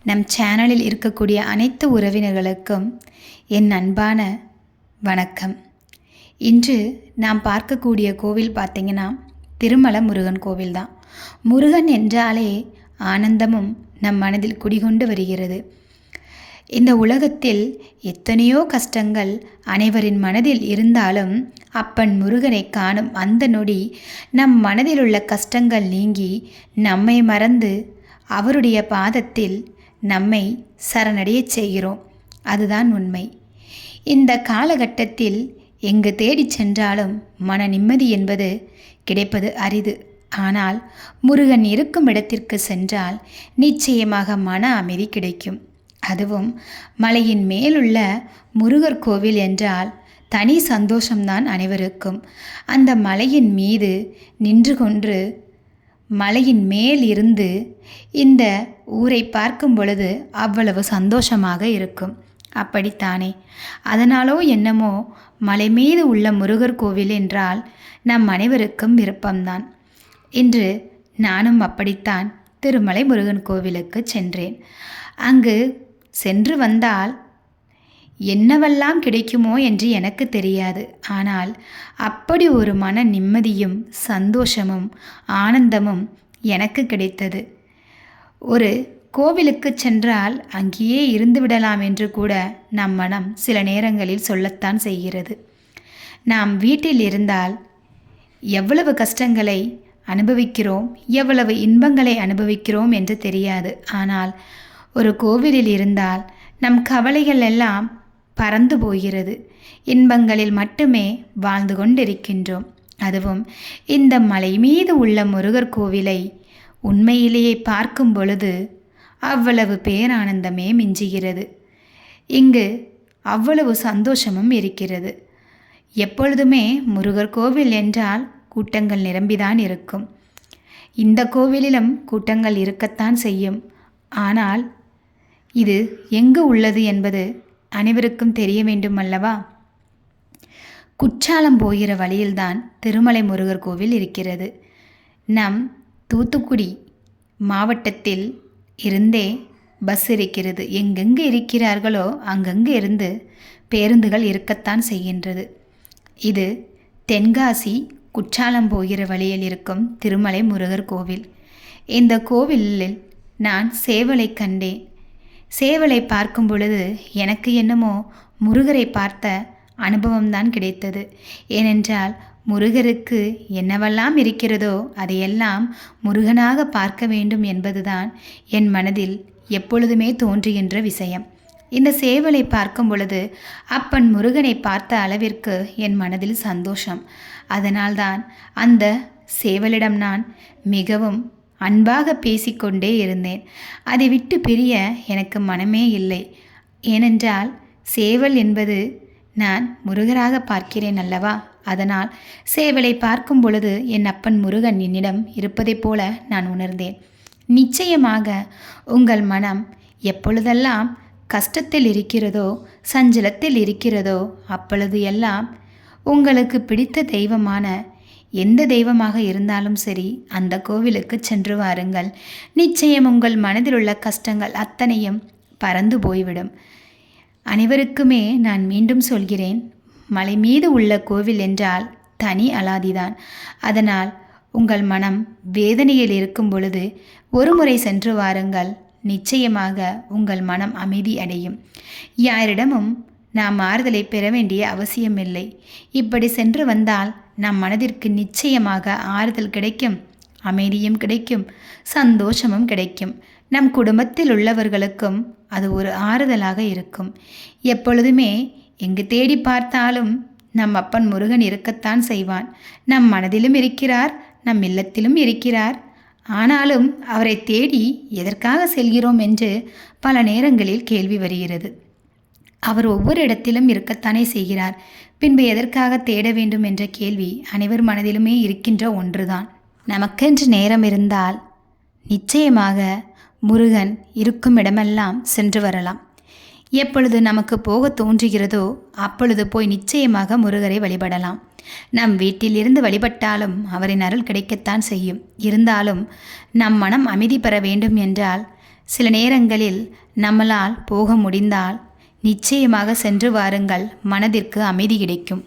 நம் சேனலில் இருக்கக்கூடிய அனைத்து உறவினர்களுக்கும் என் அன்பான வணக்கம். இன்று நாம் பார்க்கக்கூடிய கோவில் பார்த்திங்கன்னா திருமலை முருகன் கோவில் தான். முருகன் என்றாலே ஆனந்தமும் நம் மனதில் குடிகொண்டு வருகிறது. இந்த உலகத்தில் எத்தனையோ கஷ்டங்கள் அனைவரின் மனதில் இருந்தாலும் அப்பன் முருகனை காணும் அந்த நொடி நம் மனதில் உள்ள கஷ்டங்கள் நீங்கி நம்மை மறந்து அவருடைய பாதத்தில் நம்மை சரணடையச் செய்கிறோம். அதுதான் உண்மை. இந்த காலகட்டத்தில் எங்கு தேடிச் சென்றாலும் மன நிம்மதி என்பது கிடைப்பது அரிது. ஆனால் முருகன் இருக்கும் இடத்திற்கு சென்றால் நிச்சயமாக மன அமைதி கிடைக்கும். அதுவும் மலையின் மேலுள்ள முருகர் கோவில் என்றால் தனி சந்தோஷம்தான் அனைவருக்கும். அந்த மலையின் மீது நின்று கொண்டு மலையின் மேல் இருந்து இந்த ஊரை பார்க்கும் பொழுது அவ்வளவு சந்தோஷமாக இருக்கும். அப்படித்தானே? அதனாலோ என்னமோ மலை மீது உள்ள முருகர் கோவில் என்றால் நம் அனைவருக்கும் விருப்பம்தான். இன்று நானும் அப்படித்தான் திருமலை முருகன் கோவிலுக்கு சென்றேன். அங்கு சென்று வந்தால் என்னவெல்லாம் கிடைக்குமோ என்று எனக்கு தெரியாது. ஆனால் அப்படி ஒரு மன நிம்மதியும் சந்தோஷமும் ஆனந்தமும் எனக்கு கிடைத்தது. ஒரு கோவிலுக்கு சென்றால் அங்கேயே இருந்து விடலாம் என்று கூட நம் மனம் சில நேரங்களில் சொல்லத்தான் செய்கிறது. நாம் வீட்டில் இருந்தால் எவ்வளவு கஷ்டங்களை அனுபவிக்கிறோம், எவ்வளவு இன்பங்களை அனுபவிக்கிறோம் என்று தெரியாது. ஆனால் ஒரு கோவிலில் இருந்தால் நம் கவலைகள் எல்லாம் பறந்து போகிறது. இன்பங்களில் மட்டுமே வாழ்ந்து கொண்டிருக்கின்றோம். அதுவும் இந்த மலை மீது உள்ள முருகர் கோவிலை உண்மையிலேயே பார்க்கும் பொழுது அவ்வளவு பேரானந்தமே மிஞ்சுகிறது. இங்கு அவ்வளவு சந்தோஷமும் இருக்கிறது. எப்பொழுதுமே முருகர் கோவில் என்றால் கூட்டங்கள் நிரம்பிதான் இருக்கும். இந்த கோவிலிலும் கூட்டங்கள் இருக்கத்தான் செய்யும். ஆனால் இது எங்கு உள்ளது என்பது அனைவருக்கும் தெரிய வேண்டும் அல்லவா? குற்றாலம் போகிற வழியில்தான் திருமலை முருகர் கோவில் இருக்கிறது. நம் தூத்துக்குடி மாவட்டத்தில் இருந்தே பஸ் இருக்கிறது. எங்கெங்கு இருக்கிறார்களோ அங்கங்கு இருந்து பேருந்துகள் இருக்கத்தான் செய்கின்றது. இது தென்காசி குற்றாலம் போகிற வழியில் இருக்கும் திருமலை முருகர் கோவில். இந்த கோவிலில் நான் சேவலை கண்டேன். சேவலை பார்க்கும் பொழுது எனக்கு என்னமோ முருகரை பார்த்த அனுபவம்தான் கிடைத்தது. ஏனென்றால் முருகருக்கு என்னவெல்லாம் இருக்கிறதோ அதையெல்லாம் முருகனாக பார்க்க வேண்டும் என்பதுதான் என் மனதில் எப்பொழுதுமே தோன்றுகின்ற விஷயம். இந்த சேவலை பார்க்கும் பொழுது அப்பன் முருகனை பார்த்த அளவிற்கு என் மனதில் சந்தோஷம். அதனால்தான் அந்த சேவலிடம் நான் மிகவும் அன்பாக பேசிக்கொண்டே இருந்தேன். அதை விட்டு பிரிய எனக்கு மனமே இல்லை. ஏனென்றால் சேவல் என்பது நான் முருகராக பார்க்கிறேன் அல்லவா? அதனால் சேவலை பார்க்கும் பொழுது என் அப்பன் முருகன் என்னிடம் இருப்பதைப் போல நான் உணர்ந்தேன். நிச்சயமாக உங்கள் மனம் எப்பொழுதெல்லாம் கஷ்டத்தில் இருக்கிறதோ, சஞ்சலத்தில் இருக்கிறதோ, அப்பொழுது எல்லாம் உங்களுக்கு பிடித்த தெய்வமான எந்த தெய்வமாக இருந்தாலும் சரி அந்த கோவிலுக்கு சென்று வாருங்கள். நிச்சயம் உங்கள் மனதில் உள்ள கஷ்டங்கள் அத்தனையும் பறந்து போய்விடும். அனைவருக்குமே நான் மீண்டும் சொல்கிறேன், மலை மீது உள்ள கோவில் என்றால் தனி அலாதிதான். அதனால் உங்கள் மனம் வேதனையில் இருக்கும் பொழுது ஒரு முறை சென்று வாருங்கள். நிச்சயமாக உங்கள் மனம் அமைதி அடையும். யாரிடமும் நாம் ஆறுதலை பெற வேண்டிய அவசியமில்லை. இப்படி சென்று வந்தால் நம் மனதிற்கு நிச்சயமாக ஆறுதல் கிடைக்கும், அமைதியும் கிடைக்கும், சந்தோஷமும் கிடைக்கும். நம் குடும்பத்தில் உள்ளவர்களுக்கும் அது ஒரு ஆறுதலாக இருக்கும். எப்பொழுதுமே எங்கு தேடி பார்த்தாலும் நம் அப்பன் முருகன் இருக்கத்தான் செய்வான். நம் மனதிலும் இருக்கிறார், நம் இல்லத்திலும் இருக்கிறார். ஆனாலும் அவரை தேடி எதற்காக செல்கிறோம் என்று பல நேரங்களில் கேள்வி வருகிறது. அவர் ஒவ்வொரு இடத்திலும் இருக்கத்தானே செய்கிறார், பின்பு எதற்காக தேட வேண்டும் என்ற கேள்வி அனைவர் மனதிலுமே இருக்கின்ற ஒன்றுதான். நமக்கென்று நேரம் இருந்தால் நிச்சயமாக முருகன் இருக்கும் இடமெல்லாம் சென்று வரலாம். எப்பொழுது நமக்கு போக தோன்றுகிறதோ அப்பொழுது போய் நிச்சயமாக முருகரை வழிபடலாம். நம் வீட்டில் இருந்து வழிபட்டாலும் அவரின் அருள் கிடைக்கத்தான் செய்யும். இருந்தாலும் நம் மனம் அமைதி பெற வேண்டும் என்றால் சில நேரங்களில் நம்மளால் போக முடிந்தால் நிச்சயமாக சென்று வாருங்கள், மனதிற்கு அமைதி கிடைக்கும்.